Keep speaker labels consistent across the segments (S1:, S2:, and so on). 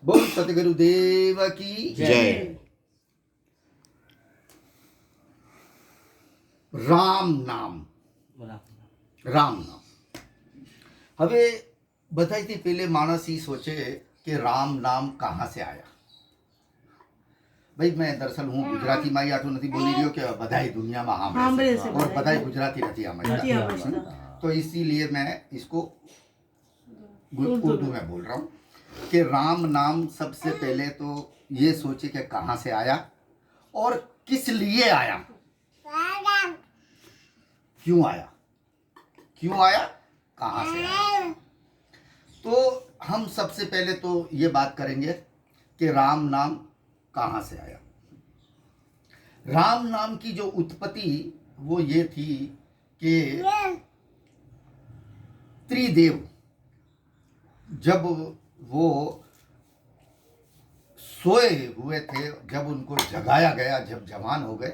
S1: बोल सतगुरुदेव की
S2: जय।
S1: રામ નામ રામ નામ હવે બધાથી પહેલે માણસ એ सोचे कि राम नाम कहाँ से आया। भाई मैं दरअसल हूँ गुजराती में आठू नहीं बोली रही कि बधाई दुनिया में हाँ और बधाई गुजराती नहीं हमें, तो इसीलिए मैं इसको उर्दू में बोल रहा हूँ कि राम नाम सबसे पहले तो ये सोचे कि कहाँ से आया और किस लिए आया, क्यों आया, क्यों आया, कहाँ से आया। तो हम सबसे पहले तो ये बात करेंगे कि राम नाम कहाँ से आया। राम नाम की जो उत्पत्ति वो ये थी कि त्रिदेव जब वो सोए हुए थे, जब उनको जगाया गया, जब जवान हो गए,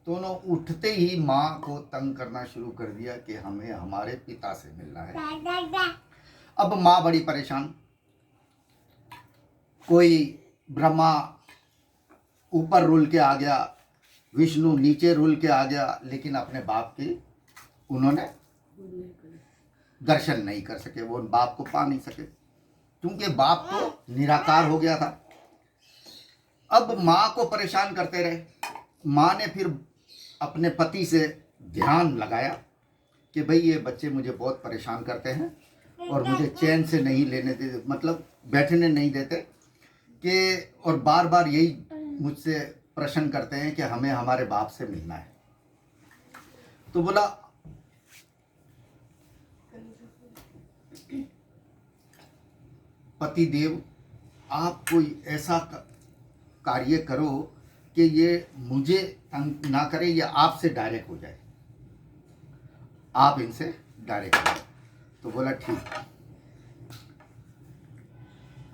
S1: तो उन्होंने उठते ही माँ को तंग करना शुरू कर दिया कि हमें हमारे पिता से मिलना है। अब माँ बड़ी परेशान, कोई ब्रह्मा ऊपर रुल के आ गया, विष्णु नीचे रुल के आ गया, लेकिन अपने बाप के उन्होंने दर्शन नहीं कर सके, वो उन बाप को पा नहीं सके क्योंकि बाप तो निराकार हो गया था। अब माँ को परेशान करते रहे। माँ ने फिर अपने पति से ध्यान लगाया कि भाई ये बच्चे मुझे बहुत परेशान करते हैं और मुझे चैन से नहीं लेने देते, मतलब बैठने नहीं देते कि, और बार बार यही मुझसे प्रश्न करते हैं कि हमें हमारे बाप से मिलना है। तो बोला पति देव आप कोई ऐसा कार्य करो कि ये मुझे तंग ना करे, या आपसे डायरेक्ट हो जाए, आप इनसे डायरेक्ट हो जाए। तो बोला ठीक।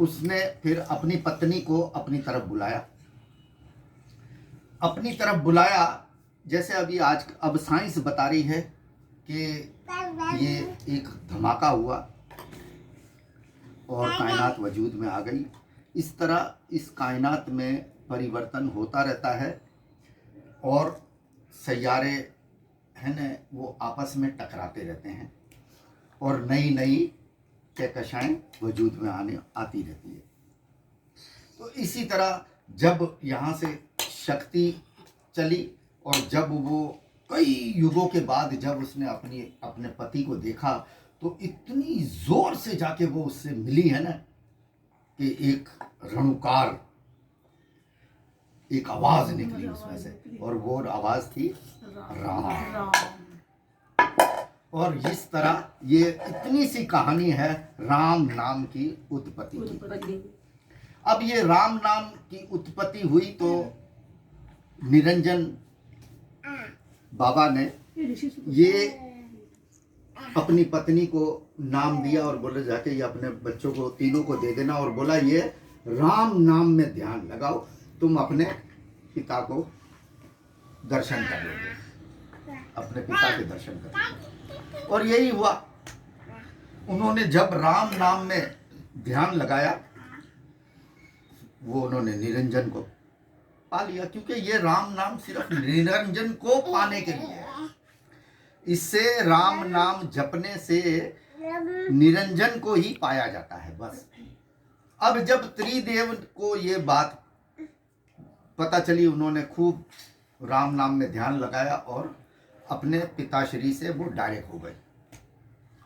S1: उसने फिर अपनी पत्नी को अपनी तरफ बुलाया, अपनी तरफ बुलाया। जैसे अभी आज अब साइंस बता रही है कि ये एक धमाका हुआ और कायनात वजूद में आ गई। इस तरह इस कायनात में परिवर्तन होता रहता है और सैयारे हैं न वो आपस में टकराते रहते हैं और नई नई कहकशाएं वजूद में आती रहती है। तो इसी तरह जब यहाँ से शक्ति चली और जब वो कई युगों के बाद जब उसने अपने पति को देखा तो इतनी जोर से जाके वो उससे मिली है ना कि एक रणुकार, एक आवाज निकली उसमें से, और वो आवाज थी राम। और इस तरह ये इतनी सी कहानी है राम नाम की उत्पत्ति की। अब ये राम नाम की उत्पत्ति हुई तो निरंजन बाबा ने ये अपनी पत्नी को नाम दिया और बोले जाके ये अपने बच्चों को तीनों को दे देना, और बोला ये राम नाम में ध्यान लगाओ, तुम अपने पिता को दर्शन कर लोगे, अपने पिता के दर्शन कर लोगे। और यही हुआ। उन्होंने जब राम नाम में ध्यान लगाया वो उन्होंने निरंजन को पा लिया, क्योंकि ये राम नाम सिर्फ निरंजन को पाने के लिए है। इससे राम नाम जपने से निरंजन को ही पाया जाता है बस। अब जब त्रिदेव को ये बात पता चली, उन्होंने खूब राम नाम में ध्यान लगाया और अपने पिताश्री से वो डायरेक्ट हो गए।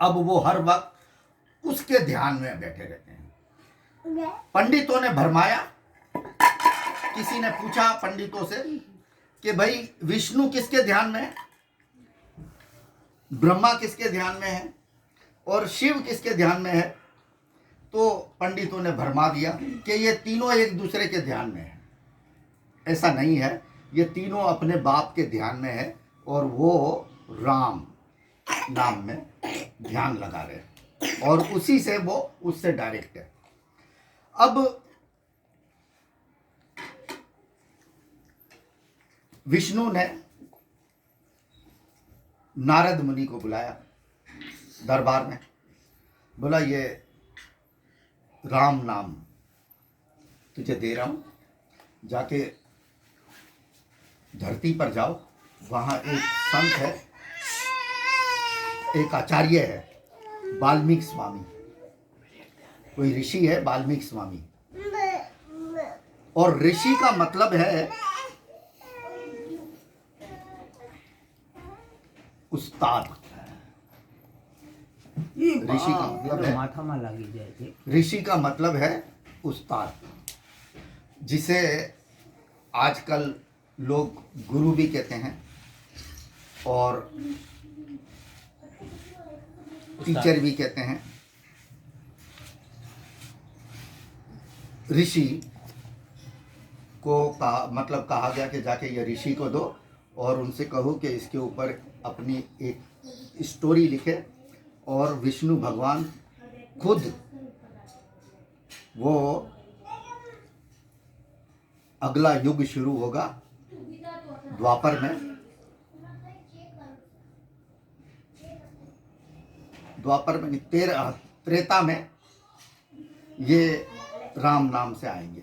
S1: अब वो हर वक्त उसके ध्यान में बैठे रहते हैं। पंडितों ने भरमाया, किसी ने पूछा पंडितों से कि भाई विष्णु किसके ध्यान में है, ब्रह्मा किसके ध्यान में है और शिव किसके ध्यान में है। तो पंडितों ने भरमा दिया कि ये तीनों एक दूसरे के ध्यान में है। ऐसा नहीं है, ये तीनों अपने बाप के ध्यान में है और वो राम नाम में ध्यान लगा रहे हैं और उसी से वो उससे डायरेक्ट है। अब विष्णु ने नारद मुनि को बुलाया दरबार में, बोला ये राम नाम तुझे दे रहा हूँ, जाके धरती पर जाओ, वहाँ एक संत है, एक आचार्य है, वाल्मीकि स्वामी, कोई ऋषि है वाल्मीकि स्वामी। और ऋषि का मतलब है उस्ताद। ऋषि का मतलब है
S2: माथा में लगी जाए।
S1: ऋषि का मतलब है उस्ताद, जिसे आजकल लोग गुरु भी कहते हैं और टीचर भी कहते हैं। ऋषि को मतलब कहा गया कि जाके ये ऋषि को दो और उनसे कहो कि इसके ऊपर अपनी एक स्टोरी लिखे, और विष्णु भगवान खुद वो अगला युग शुरू होगा द्वापर में, द्वापर में त्रेता में ये राम नाम से आएंगे।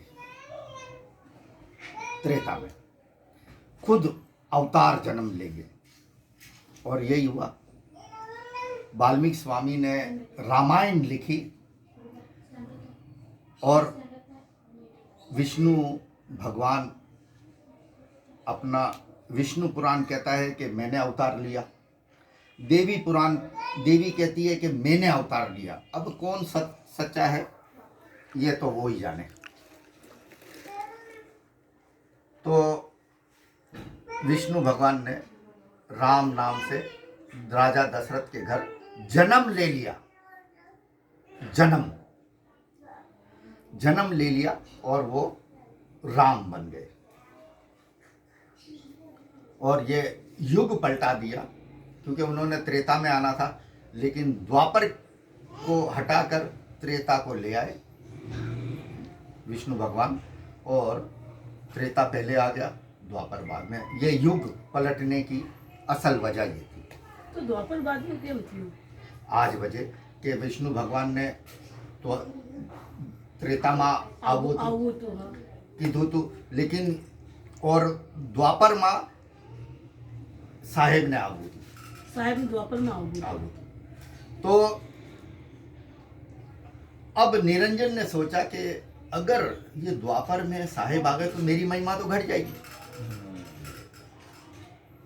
S1: त्रेता में खुद अवतार जन्म लेंगे। और यही हुआ। वाल्मीकि स्वामी ने रामायण लिखी और विष्णु भगवान अपना, विष्णु पुराण कहता है कि मैंने अवतार लिया, देवी पुराण, देवी कहती है कि मैंने अवतार लिया। अब कौन सच्चा है ये तो वो ही जाने। तो विष्णु भगवान ने राम नाम से राजा दशरथ के घर जन्म ले लिया, जन्म ले लिया और वो राम बन गए। और ये युग पलटा दिया, क्योंकि उन्होंने त्रेता में आना था, लेकिन द्वापर को हटाकर त्रेता को ले आए विष्णु भगवान, और त्रेता पहले आ गया, द्वापर बाद में। ये युग पलटने की असल वजह ये थी।
S3: तो द्वापर बाद में क्या होती?
S1: आज वजह कि विष्णु भगवान ने तो त्रेता माँ कीधु तू, लेकिन और द्वापर माँ साहेब ने आहुति,
S3: साहेब द्वापर में आहुति।
S1: तो अब निरंजन ने सोचा कि अगर ये द्वापर में साहेब आ गए तो मेरी महिमा तो घट जाएगी,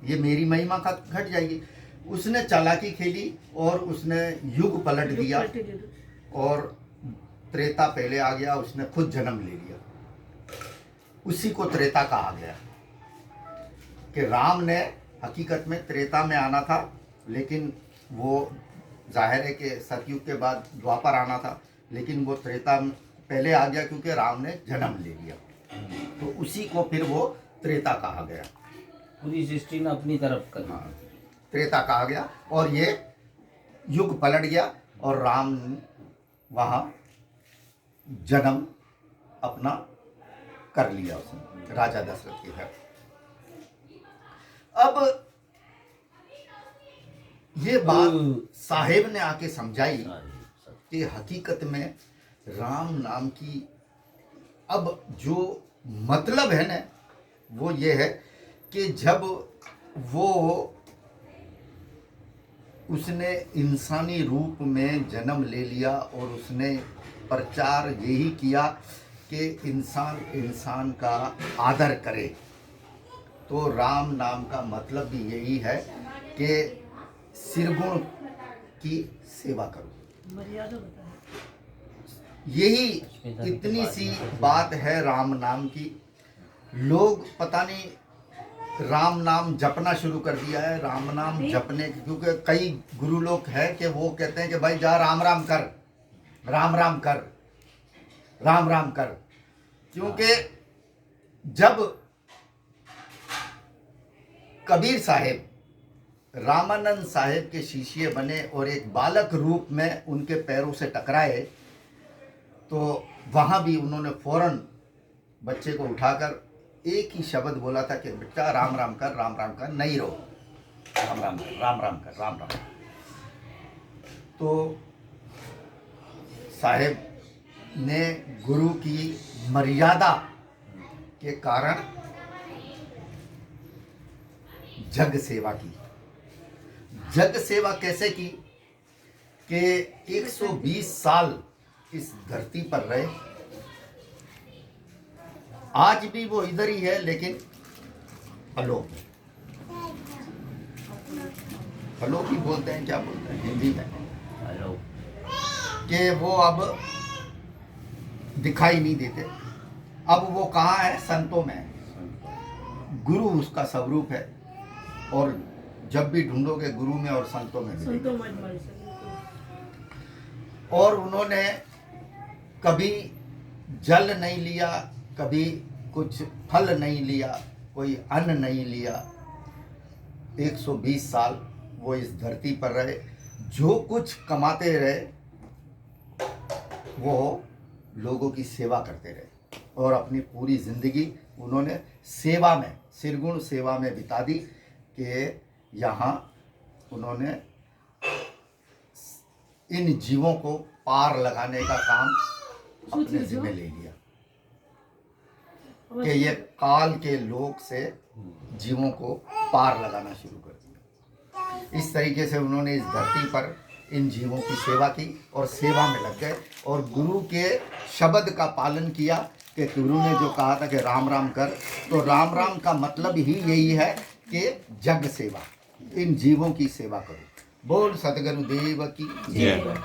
S1: ये मेरी महिमा का घट जाएगी। उसने चालाकी खेली और उसने युग पलट दिया और त्रेता पहले आ गया, उसने खुद जन्म ले लिया। उसी को त्रेता कहा गया कि राम ने हकीकत में त्रेता में आना था, लेकिन वो जाहिर है कि सतयुग के बाद द्वापर आना था, लेकिन वो त्रेता में पहले आ गया क्योंकि राम ने जन्म ले लिया। तो उसी को फिर वो त्रेता कहा गया।
S2: पूरी सृष्टि ने अपनी तरफ कर,
S1: हाँ, त्रेता कहा गया और ये युग पलट गया और राम वहाँ जन्म अपना कर लिया उसने राजा दशरथ के घर। अब ये बात साहेब ने आके समझाई कि हकीकत में राम नाम की अब जो मतलब है ना, वो ये है कि जब वो उसने इंसानी रूप में जन्म ले लिया और उसने प्रचार यही किया कि इंसान का आदर करे, तो राम नाम का मतलब भी यही है कि सिरगुण की सेवा करो।
S3: मर्यादा बताए।
S1: यही इतनी सी बात है राम नाम की। लोग पता नहीं राम नाम जपना शुरू कर दिया है, राम नाम जपने, क्योंकि कई गुरु लोग हैं कि वो कहते हैं कि भाई जा राम राम कर, राम राम कर, राम राम कर। क्योंकि जब कबीर साहेब रामानंद साहेब के शिष्य बने और एक बालक रूप में उनके पैरों से टकराए, तो वहाँ भी उन्होंने फौरन बच्चे को उठाकर एक ही शब्द बोला था कि बेटा राम राम कर, राम राम कर, नहीं रो, राम राम कर, राम राम कर, राम राम कर। तो साहेब ने गुरु की मर्यादा के कारण जग सेवा की। जग सेवा कैसे की कि 120 साल इस धरती पर रहे। आज भी वो इधर ही है, लेकिन अलोक है। अलोक ही बोलते हैं, क्या बोलते हैं हिंदी में,
S2: हेलो।
S1: कि वो अब दिखाई नहीं देते। अब वो कहाँ है? संतों में है। गुरु उसका स्वरूप है, और जब भी ढूंढोगे गुरु में और संतों में मिलेगा।
S3: संतों में हमारे से
S1: और उन्होंने कभी जल नहीं लिया, कभी कुछ फल नहीं लिया, कोई अन्न नहीं लिया। 120 साल वो इस धरती पर रहे। जो कुछ कमाते रहे वो लोगों की सेवा करते रहे, और अपनी पूरी जिंदगी उन्होंने सेवा में, सिरगुण सेवा में बिता दी। कि यहाँ उन्होंने इन जीवों को पार लगाने का काम अपने जिम्मे ले लिया, कि ये काल के लोक से जीवों को पार लगाना शुरू कर दिया। इस तरीके से उन्होंने इस धरती पर इन जीवों की सेवा की और सेवा में लग गए, और गुरु के शब्द का पालन किया। कि गुरु ने जो कहा था कि राम राम कर, तो राम राम का मतलब ही यही है कि जग सेवा, इन जीवों की सेवा करो। बोल सतगुरु देव की
S3: जय।